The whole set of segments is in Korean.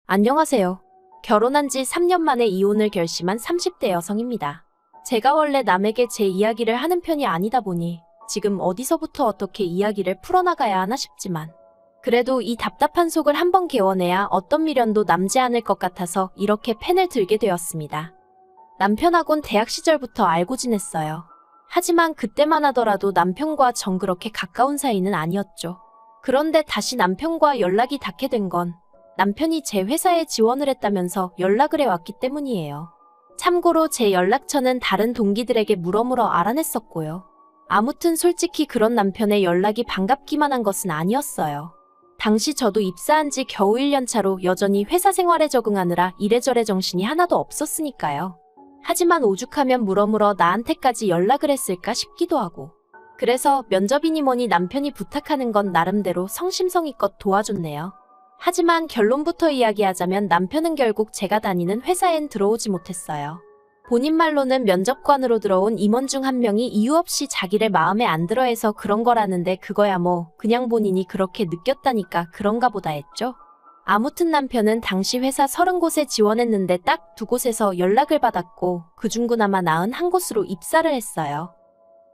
안녕하세요. 결혼한 지 3년 만에 이혼을 결심한 30대 여성입니다. 제가 원래 남에게 제 이야기를 하는 편이 아니다 보니 지금 어디서부터 어떻게 이야기를 풀어나가야 하나 싶지만 그래도 이 답답한 속을 한번 개워내야 어떤 미련도 남지 않을 것 같아서 이렇게 펜을 들게 되었습니다. 남편하곤 대학 시절부터 알고 지냈어요. 하지만 그때만 하더라도 남편과 전 그렇게 가까운 사이는 아니었죠. 그런데 다시 남편과 연락이 닿게 된 건 남편이 제 회사에 지원을 했다면서 연락을 해왔기 때문이에요. 참고로 제 연락처는 다른 동기들에게 물어물어 알아냈었고요. 아무튼 솔직히 그런 남편의 연락이 반갑기만 한 것은 아니었어요. 당시 저도 입사한 지 겨우 1년 차로 여전히 회사 생활에 적응하느라 이래저래 정신이 하나도 없었으니까요. 하지만 오죽하면 물어물어 나한테까지 연락을 했을까 싶기도 하고. 그래서 면접이니 뭐니 남편이 부탁하는 건 나름대로 성심성의껏 도와줬네요. 하지만 결론부터 이야기하자면 남편은 결국 제가 다니는 회사엔 들어오지 못했어요. 본인 말로는 면접관으로 들어온 임원 중 한 명이 이유 없이 자기를 마음에 안 들어 해서 그런 거라는데 그거야 뭐 그냥 본인이 그렇게 느꼈다니까 그런가 보다 했죠. 아무튼 남편은 당시 회사 30곳에 지원했는데 딱 2곳에서 연락을 받았고 그중 그나마 나은 한 곳으로 입사를 했어요.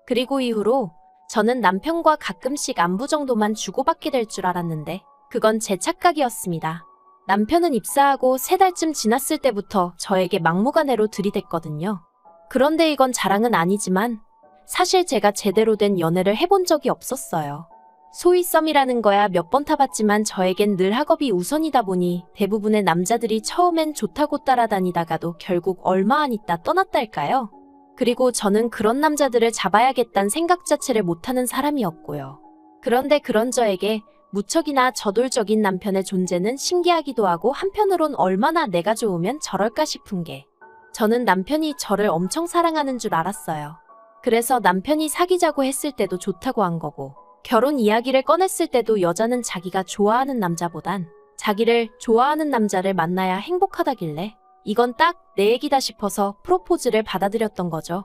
그리고 이후로 저는 남편과 가끔씩 안부 정도만 주고받게 될 줄 알았는데 그건 제 착각이었습니다. 남편은 입사하고 3달쯤 지났을 때부터 저에게 막무가내로 들이댔거든요. 그런데 이건 자랑은 아니지만 사실 제가 제대로 된 연애를 해본 적이 없었어요. 소위 썸이라는 거야 몇 번 타봤지만 저에겐 늘 학업이 우선이다 보니 대부분의 남자들이 처음엔 좋다고 따라다니다가도 결국 얼마 안 있다 떠났달까요? 그리고 저는 그런 남자들을 잡아야겠다는 생각 자체를 못하는 사람이었고요. 그런데 그런 저에게 무척이나 저돌적인 남편의 존재는 신기하기도 하고 한편으론 얼마나 내가 좋으면 저럴까 싶은 게 저는 남편이 저를 엄청 사랑하는 줄 알았어요. 그래서 남편이 사귀자고 했을 때도 좋다고 한 거고 결혼 이야기를 꺼냈을 때도 여자는 자기가 좋아하는 남자보단 자기를 좋아하는 남자를 만나야 행복하다길래 이건 딱 내 얘기다 싶어서 프로포즈를 받아들였던 거죠.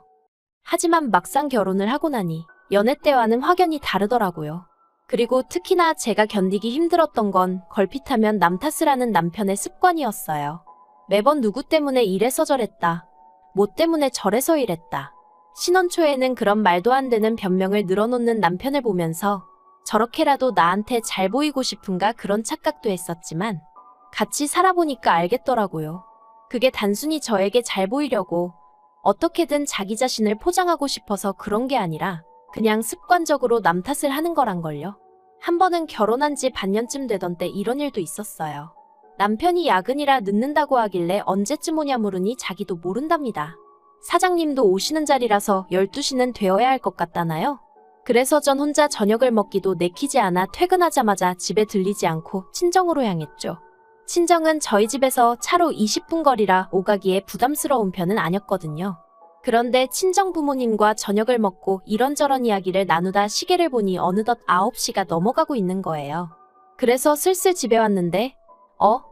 하지만 막상 결혼을 하고 나니 연애 때와는 확연히 다르더라고요. 그리고 특히나 제가 견디기 힘들었던 건 걸핏하면 남 탓을 하는 남편의 습관이었어요. 매번 누구 때문에 이래서 저랬다. 뭐 때문에 저래서 이랬다. 신혼 초에는 그런 말도 안 되는 변명을 늘어놓는 남편을 보면서 저렇게라도 나한테 잘 보이고 싶은가 그런 착각도 했었지만 같이 살아보니까 알겠더라고요. 그게 단순히 저에게 잘 보이려고 어떻게든 자기 자신을 포장하고 싶어서 그런 게 아니라 그냥 습관적으로 남 탓을 하는 거란걸요. 한 번은 결혼한 지 반년쯤 되던 때 이런 일도 있었어요. 남편이 야근이라 늦는다고 하길래 언제쯤 오냐 물으니 자기도 모른답니다. 사장님도 오시는 자리라서 12시는 되어야 할 것 같다나요? 그래서 전 혼자 저녁을 먹기도 내키지 않아 퇴근하자마자 집에 들리지 않고 친정으로 향했죠. 친정은 저희 집에서 차로 20분 거리라 오가기에 부담스러운 편은 아니었거든요. 그런데 친정 부모님과 저녁을 먹고 이런저런 이야기를 나누다 시계를 보니 어느덧 9시가 넘어가고 있는 거예요. 그래서 슬슬 집에 왔는데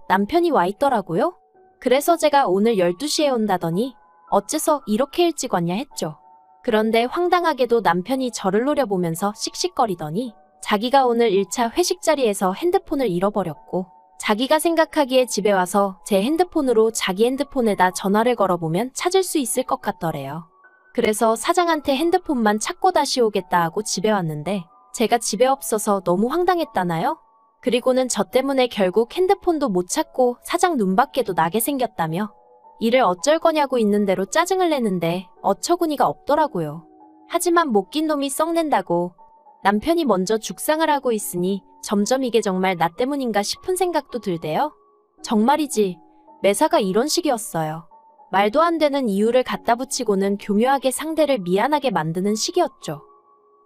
남편이 와 있더라고요. 그래서 제가 오늘 12시에 온다더니 어째서 이렇게 일찍 왔냐 했죠. 그런데 황당하게도 남편이 저를 노려보면서 씩씩거리더니 자기가 오늘 1차 회식 자리에서 핸드폰을 잃어버렸고 자기가 생각하기에 집에 와서 제 핸드폰으로 자기 핸드폰에다 전화를 걸어보면 찾을 수 있을 것 같더래요. 그래서 사장한테 핸드폰만 찾고 다시 오겠다 하고 집에 왔는데 제가 집에 없어서 너무 황당했다나요? 그리고는 저 때문에 결국 핸드폰도 못 찾고 사장 눈밖에도 나게 생겼다며 일을 어쩔 거냐고 있는 대로 짜증을 내는데 어처구니가 없더라고요. 하지만 못 낀 놈이 썩낸다고 남편이 먼저 죽상을 하고 있으니 점점 이게 정말 나 때문인가 싶은 생각도 들대요. 정말이지 매사가 이런 식이었어요. 말도 안 되는 이유를 갖다 붙이고는 교묘하게 상대를 미안하게 만드는 식이었죠.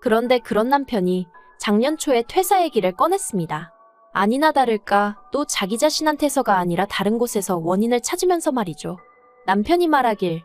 그런데 그런 남편이 작년 초에 퇴사 얘기를 꺼냈습니다. 아니나 다를까 또 자기 자신한테서가 아니라 다른 곳에서 원인을 찾으면서 말이죠. 남편이 말하길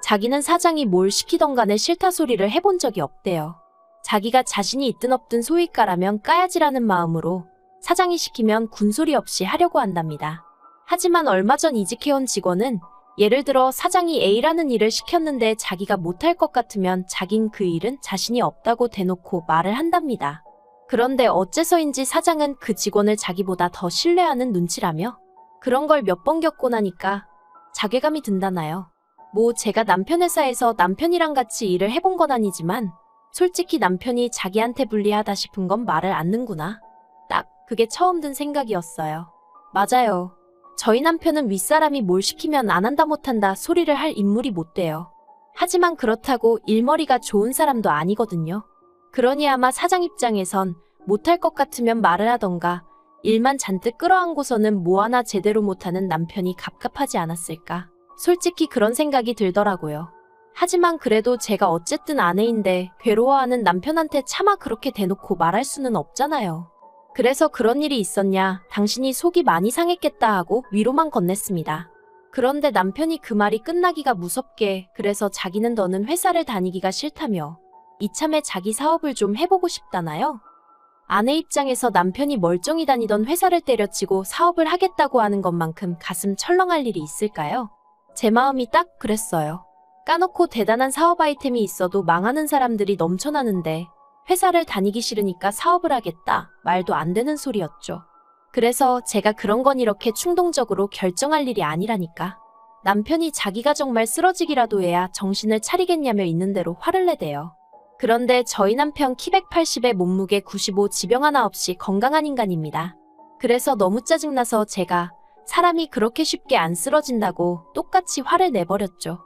자기는 사장이 뭘 시키던 간에 싫다 소리를 해본 적이 없대요. 자기가 자신이 있든 없든 소위 까라면 까야지라는 마음으로 사장이 시키면 군소리 없이 하려고 한답니다. 하지만 얼마 전 이직해온 직원은 예를 들어 사장이 A라는 일을 시켰는데 자기가 못할 것 같으면 자긴 그 일은 자신이 없다고 대놓고 말을 한답니다. 그런데 어째서인지 사장은 그 직원을 자기보다 더 신뢰하는 눈치라며 그런 걸 몇 번 겪고 나니까 자괴감이 든다나요. 뭐 제가 남편 회사에서 남편이랑 같이 일을 해본 건 아니지만 솔직히 남편이 자기한테 불리하다 싶은 건 말을 않는구나. 딱 그게 처음 든 생각이었어요. 맞아요. 저희 남편은 윗사람이 뭘 시키면 안 한다 못한다 소리를 할 인물이 못 돼요. 하지만 그렇다고 일머리가 좋은 사람도 아니거든요. 그러니 아마 사장 입장에선 못할 것 같으면 말을 하던가 일만 잔뜩 끌어안고서는 뭐 하나 제대로 못하는 남편이 갑갑하지 않았을까. 솔직히 그런 생각이 들더라고요. 하지만 그래도 제가 어쨌든 아내인데 괴로워하는 남편한테 차마 그렇게 대놓고 말할 수는 없잖아요. 그래서 그런 일이 있었냐, 당신이 속이 많이 상했겠다 하고 위로만 건넸습니다. 그런데 남편이 그 말이 끝나기가 무섭게 그래서 자기는 더는 회사를 다니기가 싫다며 이참에 자기 사업을 좀 해보고 싶다나요? 아내 입장에서 남편이 멀쩡히 다니던 회사를 때려치고 사업을 하겠다고 하는 것만큼 가슴 철렁할 일이 있을까요? 제 마음이 딱 그랬어요. 까놓고 대단한 사업 아이템이 있어도 망하는 사람들이 넘쳐나는데 회사를 다니기 싫으니까 사업을 하겠다. 말도 안 되는 소리였죠. 그래서 제가 그런 건 이렇게 충동적으로 결정할 일이 아니라니까. 남편이 자기가 정말 쓰러지기라도 해야 정신을 차리겠냐며 있는 대로 화를 내대요. 그런데 저희 남편 키 180에 몸무게 95 지병 하나 없이 건강한 인간입니다. 그래서 너무 짜증나서 제가 사람이 그렇게 쉽게 안 쓰러진다고 똑같이 화를 내버렸죠.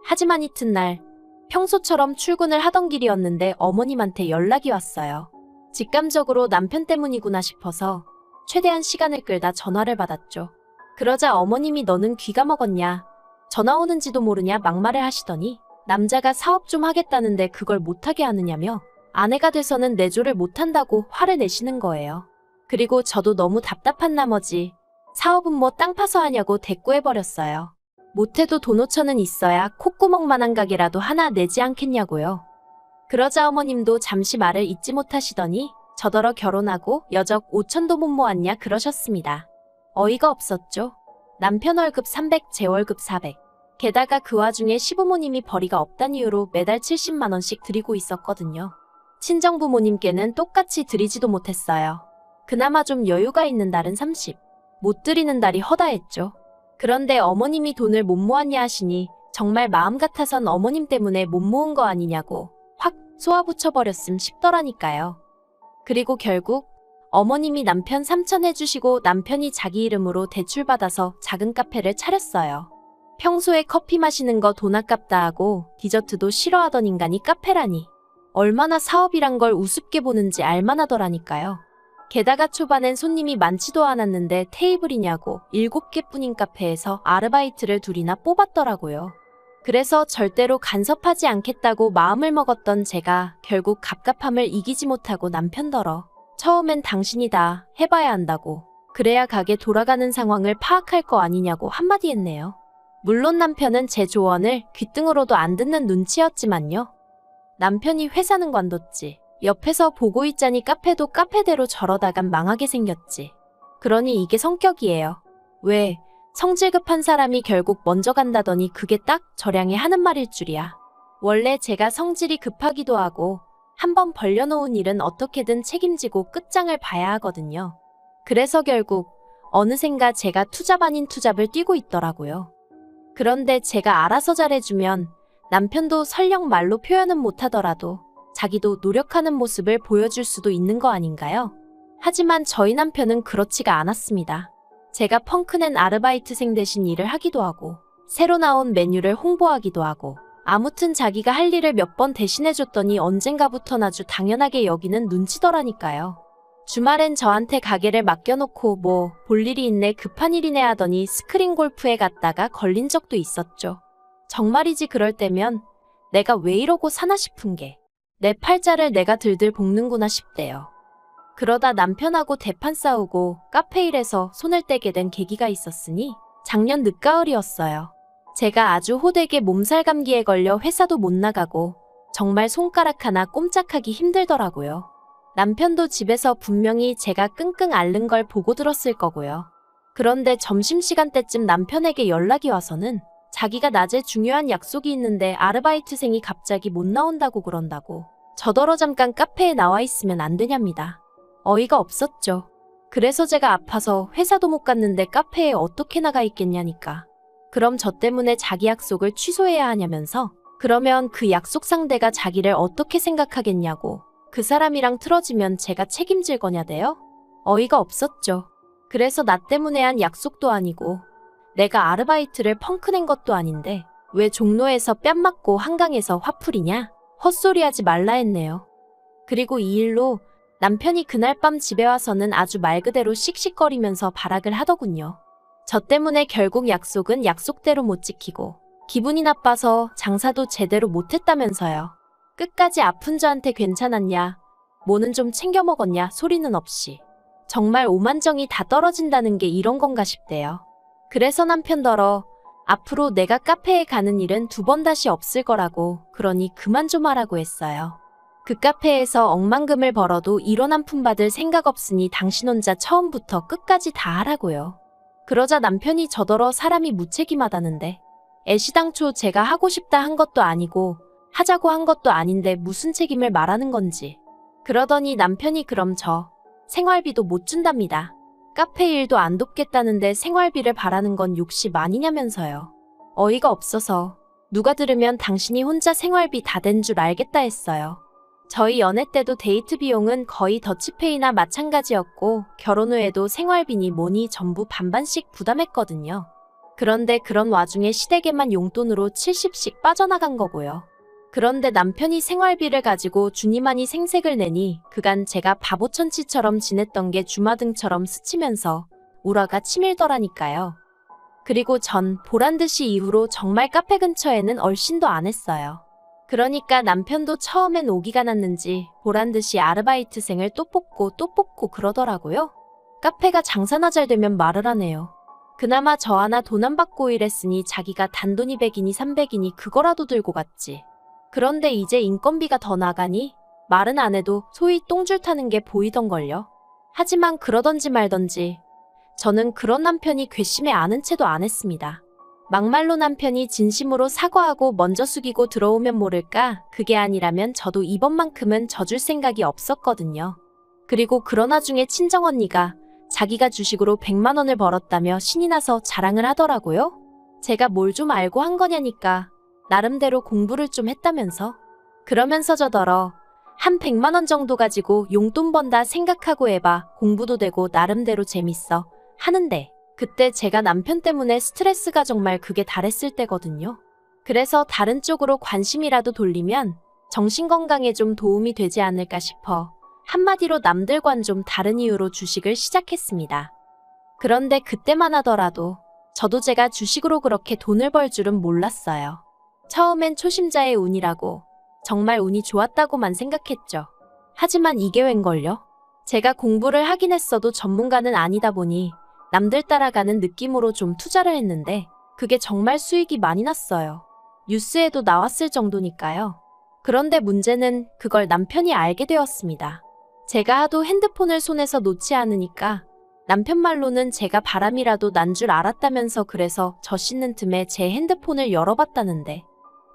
하지만 이튿날 평소처럼 출근을 하던 길이었는데 어머님한테 연락이 왔어요. 직감적으로 남편 때문이구나 싶어서 최대한 시간을 끌다 전화를 받았죠. 그러자 어머님이 너는 귀가 먹었냐? 전화 오는지도 모르냐 막말을 하시더니 남자가 사업 좀 하겠다는데 그걸 못하게 하느냐며 아내가 돼서는 내조를 못한다고 화를 내시는 거예요. 그리고 저도 너무 답답한 나머지 사업은 뭐 땅 파서 하냐고 대꾸해버렸어요. 못해도 돈 5천은 있어야 콧구멍만한 가게라도 하나 내지 않겠냐고요. 그러자 어머님도 잠시 말을 잊지 못하시더니 저더러 결혼하고 여적 5천도 못 모았냐 그러셨습니다. 어이가 없었죠. 남편 월급 300, 제 월급 400. 게다가 그 와중에 시부모님이 벌이가 없단 이유로 매달 70만 원씩 드리고 있었거든요. 친정부모님께는 똑같이 드리지도 못했어요. 그나마 좀 여유가 있는 달은 30. 못 드리는 달이 허다했죠. 그런데 어머님이 돈을 못 모았냐 하시니 정말 마음 같아선 어머님 때문에 못 모은 거 아니냐고 확 쏘아붙여버렸음 싶더라니까요. 그리고 결국 어머님이 남편 3천 해주시고 남편이 자기 이름으로 대출받아서 작은 카페를 차렸어요. 평소에 커피 마시는 거 돈 아깝다 하고 디저트도 싫어하던 인간이 카페라니. 얼마나 사업이란 걸 우습게 보는지 알만하더라니까요. 게다가 초반엔 손님이 많지도 않았는데 테이블이냐고 7개뿐인 카페에서 아르바이트를 2이나 뽑았더라고요. 그래서 절대로 간섭하지 않겠다고 마음을 먹었던 제가 결국 갑갑함을 이기지 못하고 남편더러 처음엔 당신이 다 해봐야 한다고 그래야 가게 돌아가는 상황을 파악할 거 아니냐고 한마디 했네요. 물론 남편은 제 조언을 귓등으로도 안 듣는 눈치였지만요. 남편이 회사는 관뒀지. 옆에서 보고 있자니 카페도 카페대로 저러다간 망하게 생겼지. 그러니 이게 성격이에요. 왜? 성질 급한 사람이 결국 먼저 간다더니 그게 딱 저량에 하는 말일 줄이야. 원래 제가 성질이 급하기도 하고 한번 벌려놓은 일은 어떻게든 책임지고 끝장을 봐야 하거든요. 그래서 결국 어느샌가 제가 투잡 아닌 투잡을 뛰고 있더라고요. 그런데 제가 알아서 잘해주면 남편도 설령 말로 표현은 못하더라도 자기도 노력하는 모습을 보여줄 수도 있는 거 아닌가요? 하지만 저희 남편은 그렇지가 않았습니다. 제가 펑크낸 아르바이트생 대신 일을 하기도 하고 새로 나온 메뉴를 홍보하기도 하고 아무튼 자기가 할 일을 몇 번 대신해줬더니 언젠가부턴 아주 당연하게 여기는 눈치더라니까요. 주말엔 저한테 가게를 맡겨놓고 뭐 볼 일이 있네 급한 일이네 하더니 스크린 골프에 갔다가 걸린 적도 있었죠. 정말이지 그럴 때면 내가 왜 이러고 사나 싶은 게 내 팔자를 내가 들들 볶는구나 싶대요. 그러다 남편하고 대판 싸우고 카페 일에서 손을 떼게 된 계기가 있었으니 작년 늦가을이었어요. 제가 아주 호되게 몸살 감기에 걸려 회사도 못 나가고 정말 손가락 하나 꼼짝하기 힘들더라고요. 남편도 집에서 분명히 제가 끙끙 앓는 걸 보고 들었을 거고요. 그런데 점심시간 때쯤 남편에게 연락이 와서는 자기가 낮에 중요한 약속이 있는데 아르바이트생이 갑자기 못 나온다고 그런다고 저더러 잠깐 카페에 나와 있으면 안 되냐입니다. 어이가 없었죠. 그래서 제가 아파서 회사도 못 갔는데 카페에 어떻게 나가 있겠냐니까. 그럼 저 때문에 자기 약속을 취소해야 하냐면서. 그러면 그 약속 상대가 자기를 어떻게 생각하겠냐고. 그 사람이랑 틀어지면 제가 책임질 거냐대요? 어이가 없었죠. 그래서 나 때문에 한 약속도 아니고 내가 아르바이트를 펑크낸 것도 아닌데 왜 종로에서 뺨 맞고 한강에서 화풀이냐? 헛소리하지 말라 했네요. 그리고 이 일로 남편이 그날 밤 집에 와서는 아주 말 그대로 씩씩거리면서 발악을 하더군요. 저 때문에 결국 약속은 약속대로 못 지키고 기분이 나빠서 장사도 제대로 못했다면서요. 끝까지 아픈 저한테 괜찮았냐? 뭐는 좀 챙겨 먹었냐? 소리는 없이. 정말 오만정이 다 떨어진다는 게 이런 건가 싶대요. 그래서 남편더러 앞으로 내가 카페에 가는 일은 2번 다시 없을 거라고, 그러니 그만 좀 하라고 했어요. 그 카페에서 억만금을 벌어도 1원 한 푼 받을 생각 없으니 당신 혼자 처음부터 끝까지 다 하라고요. 그러자 남편이 저더러 사람이 무책임하다는데, 애시당초 제가 하고 싶다 한 것도 아니고 하자고 한 것도 아닌데 무슨 책임을 말하는 건지. 그러더니 남편이 그럼 저 생활비도 못 준답니다. 카페 일도 안 돕겠다는데 생활비를 바라는 건 욕심 아니냐면서요. 어이가 없어서 누가 들으면 당신이 혼자 생활비 다 된 줄 알겠다 했어요. 저희 연애 때도 데이트 비용은 거의 더치페이나 마찬가지였고 결혼 후에도 생활비니 뭐니 전부 반반씩 부담했거든요. 그런데 그런 와중에 시댁에만 용돈으로 70씩 빠져나간 거고요. 그런데 남편이 생활비를 가지고 주니만이 생색을 내니 그간 제가 바보천치처럼 지냈던 게 주마등처럼 스치면서 우라가 치밀더라니까요. 그리고 전 보란듯이 이후로 정말 카페 근처에는 얼씬도 안 했어요. 그러니까 남편도 처음엔 오기가 났는지 보란듯이 아르바이트생을 또 뽑고 그러더라고요. 카페가 장사나 잘 되면 말을 하네요. 그나마 저 하나 돈 안 받고 일했으니 자기가 단돈이 100이니 300이니 그거라도 들고 갔지. 그런데 이제 인건비가 더 나가니 말은 안 해도 소위 똥줄 타는 게 보이던걸요. 하지만 그러던지 말던지 저는 그런 남편이 괘씸해 아는 채도 안 했습니다. 막말로 남편이 진심으로 사과하고 먼저 숙이고 들어오면 모를까, 그게 아니라면 저도 이번만큼은 져줄 생각이 없었거든요. 그리고 그러나 중에 친정언니가 자기가 주식으로 100만 원을 벌었다며 신이 나서 자랑을 하더라고요. 제가 뭘 좀 알고 한 거냐니까 나름대로 공부를 좀 했다면서. 그러면서 저더러 한 100만 원 정도 가지고 용돈 번다 생각하고 해봐. 공부도 되고 나름대로 재밌어 하는데 그때 제가 남편 때문에 스트레스가 정말 극에 달했을 때거든요. 그래서 다른 쪽으로 관심이라도 돌리면 정신건강에 좀 도움이 되지 않을까 싶어 한마디로 남들과는 좀 다른 이유로 주식을 시작했습니다. 그런데 그때만 하더라도 저도 제가 주식으로 그렇게 돈을 벌 줄은 몰랐어요. 처음엔 초심자의 운이라고 정말 운이 좋았다고만 생각했죠. 하지만 이게 웬걸요? 제가 공부를 하긴 했어도 전문가는 아니다 보니 남들 따라가는 느낌으로 좀 투자를 했는데 그게 정말 수익이 많이 났어요. 뉴스에도 나왔을 정도니까요. 그런데 문제는 그걸 남편이 알게 되었습니다. 제가 하도 핸드폰을 손에서 놓지 않으니까 남편 말로는 제가 바람이라도 난 줄 알았다면서 그래서 저 씻는 틈에 제 핸드폰을 열어봤다는데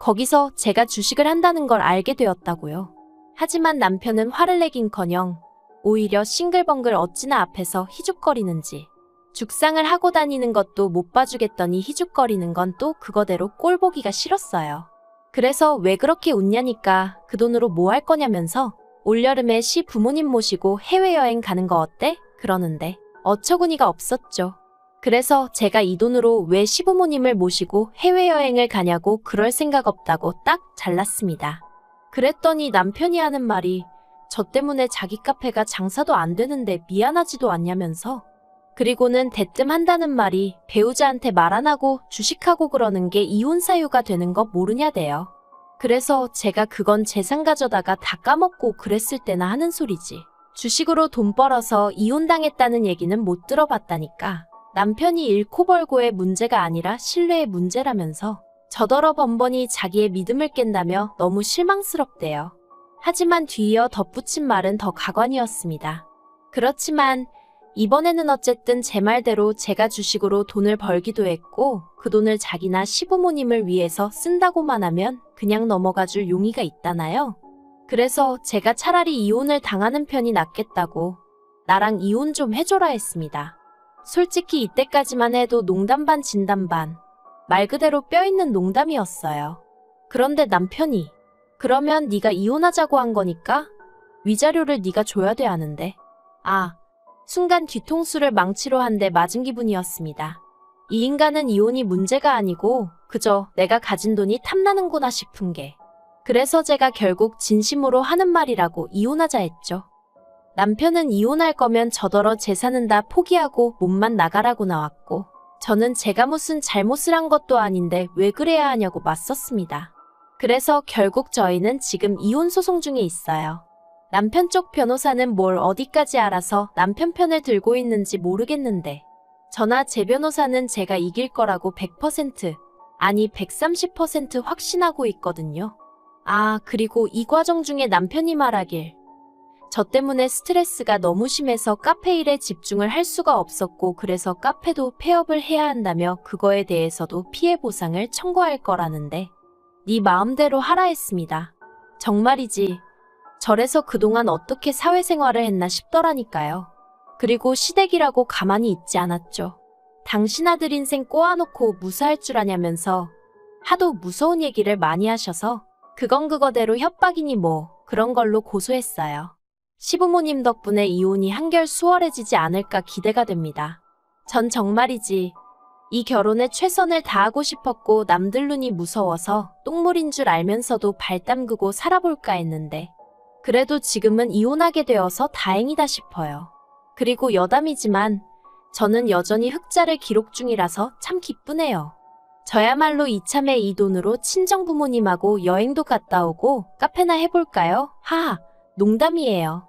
거기서 제가 주식을 한다는 걸 알게 되었다고요. 하지만 남편은 화를 내긴커녕 오히려 싱글벙글 어찌나 앞에서 희죽거리는지 죽상을 하고 다니는 것도 못 봐주겠더니 희죽거리는 건 또 그거대로 꼴보기가 싫었어요. 그래서 왜 그렇게 웃냐니까 그 돈으로 뭐 할 거냐면서 올여름에 시부모님 모시고 해외여행 가는 거 어때? 그러는데 어처구니가 없었죠. 그래서 제가 이 돈으로 왜 시부모님을 모시고 해외여행을 가냐고 그럴 생각 없다고 딱 잘랐습니다. 그랬더니 남편이 하는 말이 저 때문에 자기 카페가 장사도 안 되는데 미안하지도 않냐면서 그리고는 대뜸 한다는 말이 배우자한테 말 안 하고 주식하고 그러는 게 이혼 사유가 되는 거 모르냐대요. 그래서 제가 그건 재산 가져다가 다 까먹고 그랬을 때나 하는 소리지. 주식으로 돈 벌어서 이혼당했다는 얘기는 못 들어봤다니까. 남편이 잃고 벌고의 문제가 아니라 신뢰의 문제라면서 저더러 번번이 자기의 믿음을 깬다며 너무 실망스럽대요. 하지만 뒤이어 덧붙인 말은 더 가관이었습니다. 그렇지만 이번에는 어쨌든 제 말대로 제가 주식으로 돈을 벌기도 했고 그 돈을 자기나 시부모님을 위해서 쓴다고만 하면 그냥 넘어가줄 용의가 있다나요? 그래서 제가 차라리 이혼을 당하는 편이 낫겠다고 나랑 이혼 좀 해줘라 했습니다. 솔직히 이때까지만 해도 농담 반 진담 반. 말 그대로 뼈있는 농담이었어요. 그런데 남편이 그러면 네가 이혼하자고 한 거니까 위자료를 네가 줘야 돼 하는데 순간 뒤통수를 망치로 한 대 맞은 기분이었습니다. 이 인간은 이혼이 문제가 아니고 그저 내가 가진 돈이 탐나는구나 싶은 게 그래서 제가 결국 진심으로 하는 말이라고 이혼하자 했죠. 남편은 이혼할 거면 저더러 재산은 다 포기하고 몸만 나가라고 나왔고 저는 제가 무슨 잘못을 한 것도 아닌데 왜 그래야 하냐고 맞섰습니다. 그래서 결국 저희는 지금 이혼 소송 중에 있어요. 남편 쪽 변호사는 뭘 어디까지 알아서 남편 편을 들고 있는지 모르겠는데 저나 제 변호사는 제가 이길 거라고 100% 아니 130% 확신하고 있거든요. 그리고 이 과정 중에 남편이 말하길 저 때문에 스트레스가 너무 심해서 카페 일에 집중을 할 수가 없었고 그래서 카페도 폐업을 해야 한다며 그거에 대해서도 피해 보상을 청구할 거라는데 네 마음대로 하라 했습니다. 정말이지. 저래서 그동안 어떻게 사회생활을 했나 싶더라니까요. 그리고 시댁이라고 가만히 있지 않았죠. 당신 아들 인생 꼬아놓고 무사할 줄 아냐면서 하도 무서운 얘기를 많이 하셔서 그건 그거대로 협박이니 뭐 그런 걸로 고소했어요. 시부모님 덕분에 이혼이 한결 수월해지지 않을까 기대가 됩니다. 전 정말이지 이 결혼에 최선을 다하고 싶었고 남들 눈이 무서워서 똥물인 줄 알면서도 발 담그고 살아볼까 했는데 그래도 지금은 이혼하게 되어서 다행이다 싶어요. 그리고 여담이지만 저는 여전히 흑자를 기록 중이라서 참 기쁘네요. 저야말로 이참에 이 돈으로 친정부모님하고 여행도 갔다 오고 카페나 해볼까요? 하하, 농담이에요.